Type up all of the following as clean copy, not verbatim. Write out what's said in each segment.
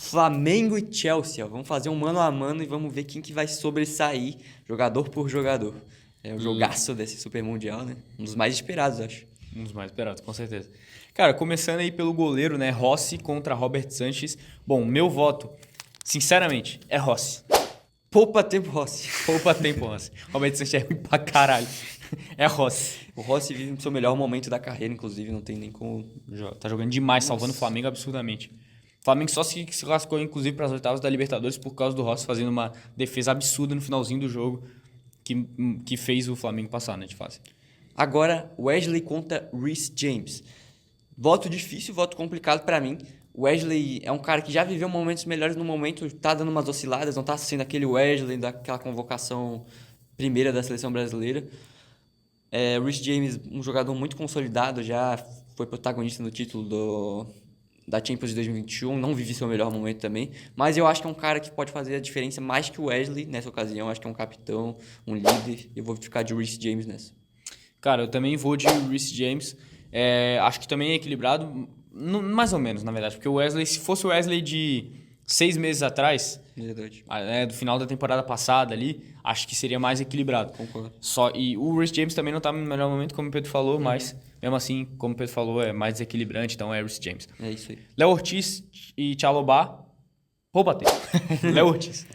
Flamengo e Chelsea, ó. Vamos fazer um mano a mano e vamos ver quem que vai sobressair, jogador por jogador. É o jogaço desse Super Mundial, né? Um dos mais esperados, acho. Um dos mais esperados, com certeza. Cara, começando aí pelo goleiro, né? Rossi contra Robert Sanches. Bom, meu voto, sinceramente, é Rossi. Poupa tempo, Rossi. Poupa tempo, Rossi. Robert Sanches é ruim pra caralho. É Rossi. O Rossi vive no seu melhor momento da carreira, inclusive, não tem nem como... Tá jogando demais, salvando o Flamengo absurdamente. O Flamengo só se classificou, inclusive, para as oitavas da Libertadores por causa do Rossi fazendo uma defesa absurda no finalzinho do jogo que fez o Flamengo passar, né, de fase. Agora, Wesley contra Reece James. Voto difícil, voto complicado pra mim. Wesley é um cara que já viveu momentos melhores no momento, tá dando umas osciladas, não tá sendo aquele Wesley daquela convocação primeira da seleção brasileira. Reece James, um jogador muito consolidado, já foi protagonista no título da Champions de 2021, não vive seu melhor momento também, mas eu acho que é um cara que pode fazer a diferença mais que o Wesley nessa ocasião, acho que é um capitão, um líder, e eu vou ficar de Reece James nessa. Cara, eu também vou de Reece James. Acho que também é equilibrado, mais ou menos, na verdade. Porque o Wesley, se fosse o Wesley de 6 meses atrás, Verdade. do final da temporada passada ali, acho que seria mais equilibrado. Concordo. E o Reece James também não tá no melhor momento, como o Pedro falou, mas mesmo assim, como o Pedro falou, é mais desequilibrante, então é Reece James. É isso aí. Léo Ortiz e Tchalobah, rouba tempo. Léo Ortiz.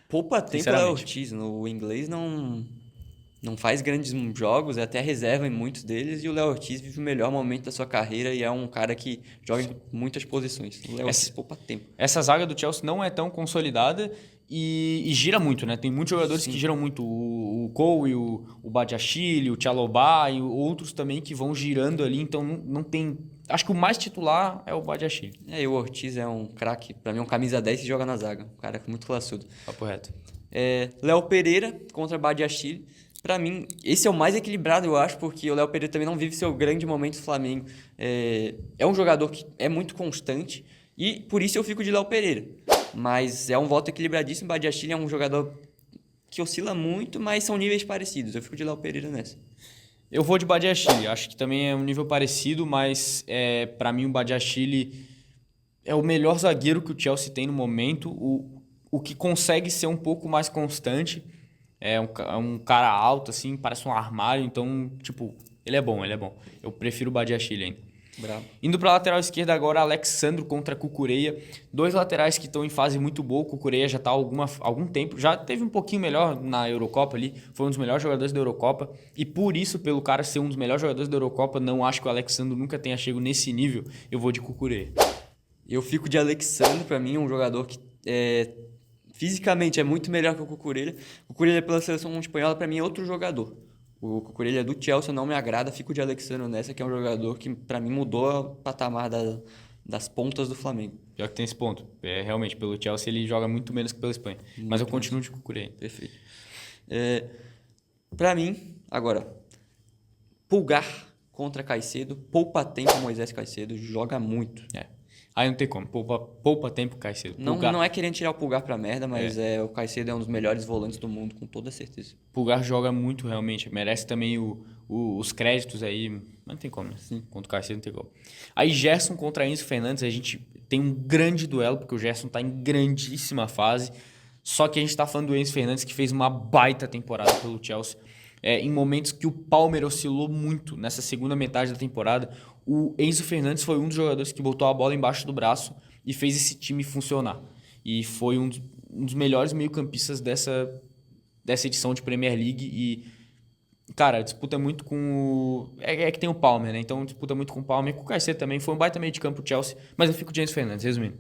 Poupa tempo é Sinceramente. Ortiz, no inglês não faz grandes jogos, é até reserva em muitos deles, e o Léo Ortiz vive o melhor momento da sua carreira e é um cara que joga em muitas posições. O Léo Ortiz poupa tempo. Essa zaga do Chelsea não é tão consolidada e gira muito, né? Tem muitos jogadores que giram muito. O Cole, o Badiashile, o Tchalobah e outros também que vão girando ali, então não tem... Acho que o mais titular é o Badiashile. E o Ortiz é um craque, pra mim é um camisa 10 que joga na zaga, um cara muito classudo. Papo reto. Léo Pereira contra Badiashile. Pra mim, esse é o mais equilibrado, eu acho, porque o Léo Pereira também não vive seu grande momento no Flamengo. É um jogador que é muito constante e por isso eu fico de Léo Pereira. Mas é um voto equilibradíssimo. Badiashile é um jogador que oscila muito, mas são níveis parecidos. Eu fico de Léo Pereira nessa. Eu vou de Badiashile. Acho que também é um nível parecido, mas para mim o Badiashile é o melhor zagueiro que o Chelsea tem no momento. O que consegue ser um pouco mais constante. É um cara alto, assim, parece um armário. Então, tipo, ele é bom. Eu prefiro o Badiashile ainda. Bravo. Indo para a lateral esquerda agora, Alexandro contra Cucurella. Dois laterais que estão em fase muito boa. O Cucurella já está há algum tempo. Já teve um pouquinho melhor na Eurocopa ali. Foi um dos melhores jogadores da Eurocopa. E por isso, pelo cara ser um dos melhores jogadores da Eurocopa, não acho que o Alexandro nunca tenha chegado nesse nível. Eu vou de Cucurella. Eu fico de Alexandre, pra mim, um jogador que fisicamente é muito melhor que o Cucurella. O Cucurella pela seleção espanhola, pra mim, é outro jogador. O Cucurella do Chelsea não me agrada, fico de Alexandre nessa, que é um jogador que pra mim mudou o patamar das pontas do Flamengo. Pior que tem esse ponto. Realmente, pelo Chelsea ele joga muito menos que pela Espanha. Mas eu continuo de Cucurella. Perfeito. Pra mim, agora, Pulgar contra Caicedo. Poupa tempo Moisés Caicedo, joga muito. Aí não tem como. Poupa tempo, Caicedo. Não é querendo tirar o Pulgar pra merda, mas o Caicedo é um dos melhores volantes do mundo, com toda certeza. Pulgar joga muito, realmente. Merece também os créditos aí. Mas não tem como, né? Contra o Caicedo não tem como. Aí Gerson contra Enzo Fernandes. A gente tem um grande duelo, porque o Gerson tá em grandíssima fase. Só que a gente tá falando do Enzo Fernandes, que fez uma baita temporada pelo Chelsea. Em momentos que o Palmer oscilou muito nessa segunda metade da temporada, o Enzo Fernandes foi um dos jogadores que botou a bola embaixo do braço e fez esse time funcionar. E foi um dos melhores meio-campistas dessa edição de Premier League. E, cara, disputa muito com o... que tem o Palmer, né? Então disputa muito com o Palmer. Com o Caicedo também. Foi um baita meio de campo o Chelsea. Mas eu fico de Enzo Fernandes, resumindo.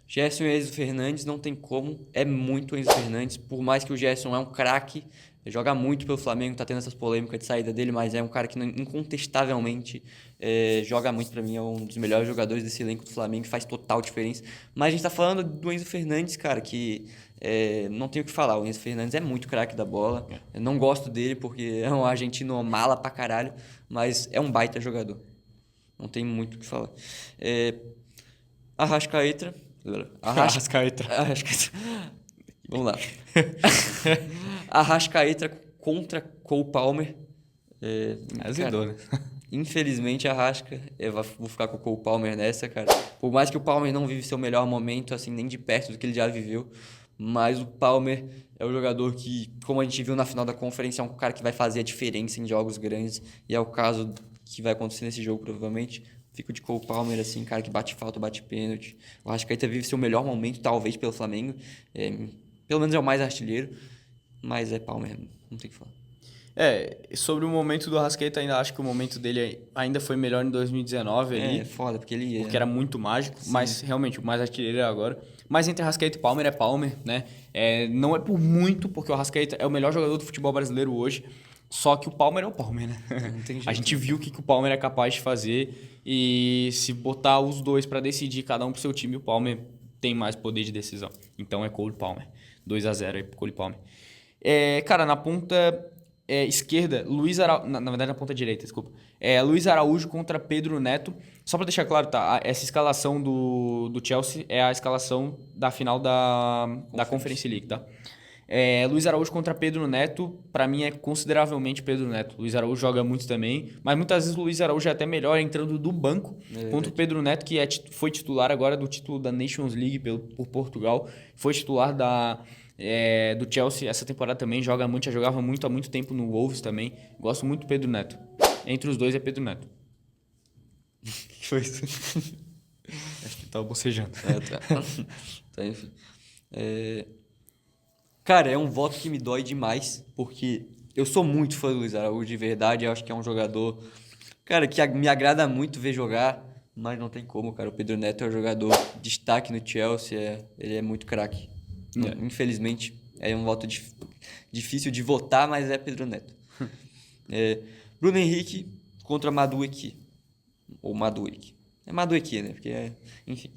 Gerson e Enzo Fernandes não tem como, é muito Enzo Fernandes, por mais que o Gerson é um craque, joga muito pelo Flamengo, tá tendo essas polêmicas de saída dele, mas é um cara que incontestavelmente joga muito pra mim, é um dos melhores jogadores desse elenco do Flamengo, faz total diferença. Mas a gente tá falando do Enzo Fernandes, cara, que não tem o que falar, o Enzo Fernandes é muito craque da bola, eu não gosto dele porque é um argentino mala pra caralho, mas é um baita jogador, não tem muito o que falar. Arrascaeta. Vamos lá. Arrascaeta contra Cole Palmer. Azedou, né? Infelizmente, Arrasca, vou ficar com o Cole Palmer nessa, cara. Por mais que o Palmer não vive seu melhor momento, assim, nem de perto do que ele já viveu, mas o Palmer é o jogador que, como a gente viu na final da conferência, é um cara que vai fazer a diferença em jogos grandes, e é o caso que vai acontecer nesse jogo, provavelmente. Fico de Cole Palmer, assim, cara que bate falta, bate pênalti. O Arrascaeta vive seu melhor momento, talvez, pelo Flamengo. Pelo menos é o mais artilheiro, mas é Palmer, não tem o que falar. Sobre o momento do Arrascaeta, ainda acho que o momento dele ainda foi melhor em 2019 ali. É foda, porque porque era muito mágico, mas realmente o mais artilheiro é agora. Mas entre Arrascaeta e Palmer é Palmer, né? Não é por muito, porque o Arrascaeta é o melhor jogador do futebol brasileiro hoje, só que o Palmer é o Palmer, né? Não tem jeito, A gente viu o que o Palmer é capaz de fazer e se botar os dois para decidir, cada um pro seu time, o Palmer tem mais poder de decisão. Então é Cole Palmer. 2-0 aí pro Cole Palmer. Cara, na ponta esquerda, Luiz Araújo... Na verdade, na ponta direita, desculpa. Luiz Araújo contra Pedro Neto. Só para deixar claro, tá? Essa escalação do Chelsea é a escalação da final da Conference League, tá? Luiz Araújo contra Pedro Neto, para mim é consideravelmente Pedro Neto. Luiz Araújo joga muito também, mas muitas vezes o Luiz Araújo é até melhor entrando do banco contra o Pedro Neto, que foi titular agora do título da Nations League por Portugal. Foi titular do Chelsea essa temporada também, jogava muito há muito tempo no Wolves também. Gosto muito do Pedro Neto. Entre os dois é Pedro Neto. Que foi isso? Acho que tava bocejando. Tá, enfim. Cara, é um voto que me dói demais, porque eu sou muito fã do Luiz Araújo, de verdade. Eu acho que é um jogador, cara, que me agrada muito ver jogar, mas não tem como, cara. O Pedro Neto é um jogador de destaque no Chelsea, ele é muito craque. Infelizmente, é um voto difícil de votar, mas é Pedro Neto. Bruno Henrique contra Madueke. Ou Madueke. É Madueke, né? Porque enfim.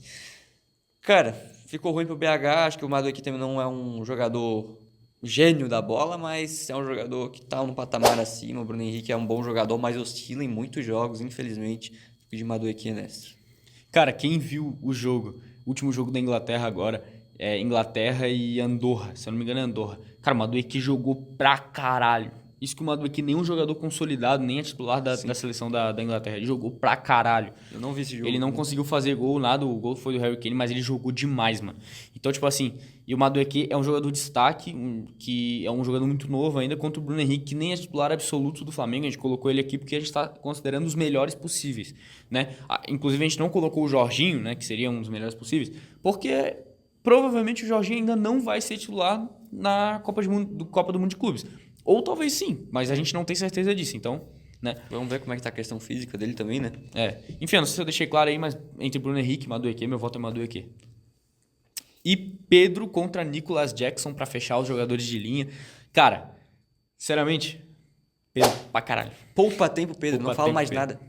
Cara, ficou ruim pro BH. Acho que o Madueke também não é um jogador gênio da bola, mas é um jogador que tá no patamar acima. O Bruno Henrique é um bom jogador, mas oscila em muitos jogos, infelizmente. Fico de Madueke nessa. Cara, quem viu o último jogo da Inglaterra agora, Inglaterra e Andorra, se eu não me engano é Andorra. Cara, o Madueke jogou pra caralho. Isso que o Madueke nem um jogador consolidado, nem é titular da seleção da Inglaterra. Ele jogou pra caralho. Eu não vi esse jogo. Ele não conseguiu fazer gol, nada. O gol foi do Harry Kane, mas ele jogou demais, mano. Então, tipo assim, e o Madueke é um jogador de destaque, que é um jogador muito novo ainda, contra o Bruno Henrique, que nem é titular absoluto do Flamengo. A gente colocou ele aqui porque a gente tá considerando os melhores possíveis, né? Inclusive, a gente não colocou o Jorginho, né, que seria um dos melhores possíveis, porque provavelmente o Jorginho ainda não vai ser titular na Copa do Mundo de Clubes. Ou talvez sim, mas a gente não tem certeza disso, então, né? Vamos ver como é que tá a questão física dele também, né? Enfim, eu não sei se eu deixei claro aí, mas entre Bruno Henrique e Madueke, meu voto é Madueke. E Pedro contra Nicolas Jackson pra fechar os jogadores de linha. Cara, sinceramente, Pedro pra caralho. Poupa tempo, Pedro, não falo mais nada.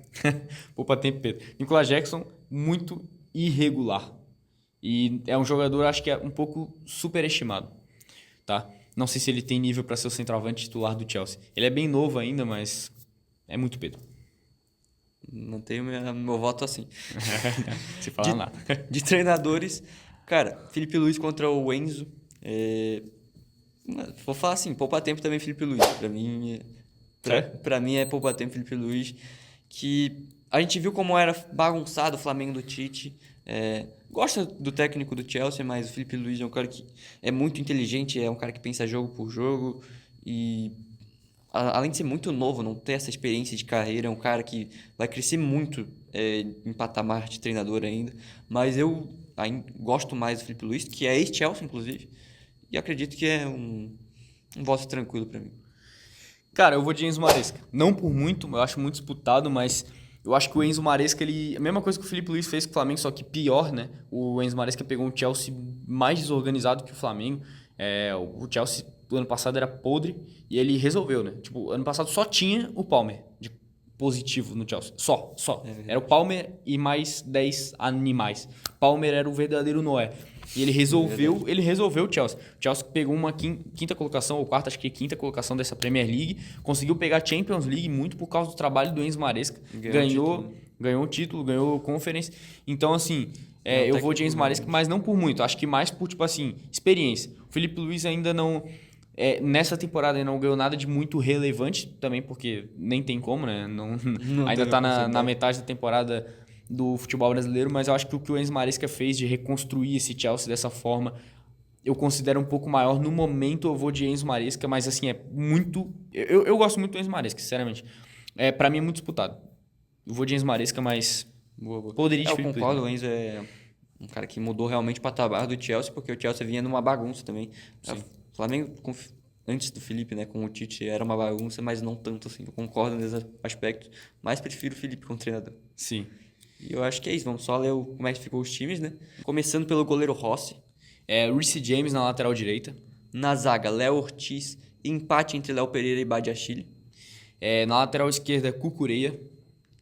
Poupa tempo, Pedro. Nicolas Jackson, muito irregular. E é um jogador, acho que é um pouco superestimado, tá? Não sei se ele tem nível para ser o centroavante titular do Chelsea. Ele é bem novo ainda, mas é muito Pedro. Não tenho meu voto assim. Se falar nada. De treinadores, cara, Felipe Luiz contra o Enzo. Vou falar assim, poupa tempo também Felipe Luiz. Pra mim é poupa tempo Felipe Luiz. Que a gente viu como era bagunçado o Flamengo do Tite. Gosta do técnico do Chelsea, mas o Felipe Luiz é um cara que é muito inteligente, é um cara que pensa jogo por jogo e além de ser muito novo, não ter essa experiência de carreira, é um cara que vai crescer muito em patamar de treinador ainda, mas eu gosto mais do Felipe Luiz, que é ex-Chelsea inclusive, e acredito que é um voto tranquilo para mim. Cara, eu vou de Enzo Maresca. Não por muito, eu acho muito disputado, mas eu acho que o Enzo Maresca, a mesma coisa que o Felipe Luiz fez com o Flamengo, só que pior, né? O Enzo Maresca pegou um Chelsea mais desorganizado que o Flamengo. O Chelsea do ano passado era podre e ele resolveu, né? Tipo, ano passado só tinha o Palmer de positivo no Chelsea. Só. Era o Palmer e mais 10 animais. Palmer era o verdadeiro Noé. E ele resolveu o Chelsea. O Chelsea pegou uma quinta colocação, ou quarta, acho que quinta colocação dessa Premier League. Conseguiu pegar a Champions League muito por causa do trabalho do Enzo Maresca. Ganhou o título, ganhou o Conference. Então, assim, eu vou de Enzo Maresca, mas não por muito. Acho que mais por, tipo assim, experiência. O Felipe Luiz ainda não Nessa temporada ele não ganhou nada de muito relevante também, porque nem tem como, né? Ainda tem tá na oportunidade. metade da temporada do futebol brasileiro, mas eu acho que o que o Enzo Maresca fez de reconstruir esse Chelsea dessa forma, eu considero um pouco maior. No momento eu vou de Enzo Maresca, mas assim, é muito... Eu gosto muito do Enzo Maresca, sinceramente. Pra mim é muito disputado. Eu vou de Enzo Maresca, mas Boa, boa. poderia de Eu Felipe concordo, Luiz, o né? Enzo é um cara que mudou realmente o patamar do Chelsea, porque o Chelsea vinha numa bagunça também. O Flamengo, antes do Felipe, né, com o Tite, era uma bagunça, mas não tanto assim. Eu concordo nesse aspecto, mas prefiro o Felipe como treinador. Sim. E eu acho que é isso, vamos só ler como é que ficou os times, né? Começando pelo goleiro Rossi. Reece James na lateral direita. Na zaga, Léo Ortiz, empate entre Léo Pereira e Badiachile. Na lateral esquerda, Cucureia.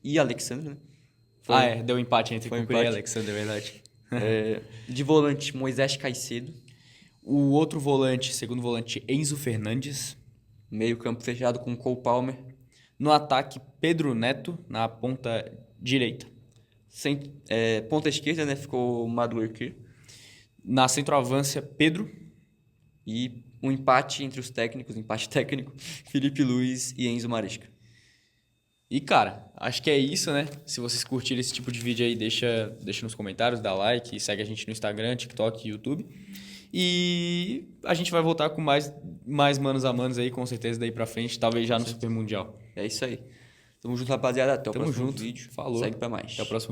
E Alexandre, né? Deu empate entre Foi um Cucureia e empate. Alexander, é verdade. De volante, Moisés Caicedo. O outro volante, segundo volante, Enzo Fernandes. Meio campo fechado com Cole Palmer. No ataque, Pedro Neto, na ponta direita. Ponta esquerda, né? Ficou Madueke. Na centroavância, Pedro. E um empate entre os técnicos, empate técnico, Felipe Luiz e Enzo Maresca. E, cara, acho que é isso, né? Se vocês curtirem esse tipo de vídeo aí, deixa nos comentários, dá like, segue a gente no Instagram, TikTok e YouTube. E a gente vai voltar com mais manos a manos aí, com certeza, daí pra frente, talvez já no Super Mundial. É isso aí. Tamo junto, rapaziada. Até o Tamo próximo junto. vídeo. Falou. Segue pra mais. Até o próximo.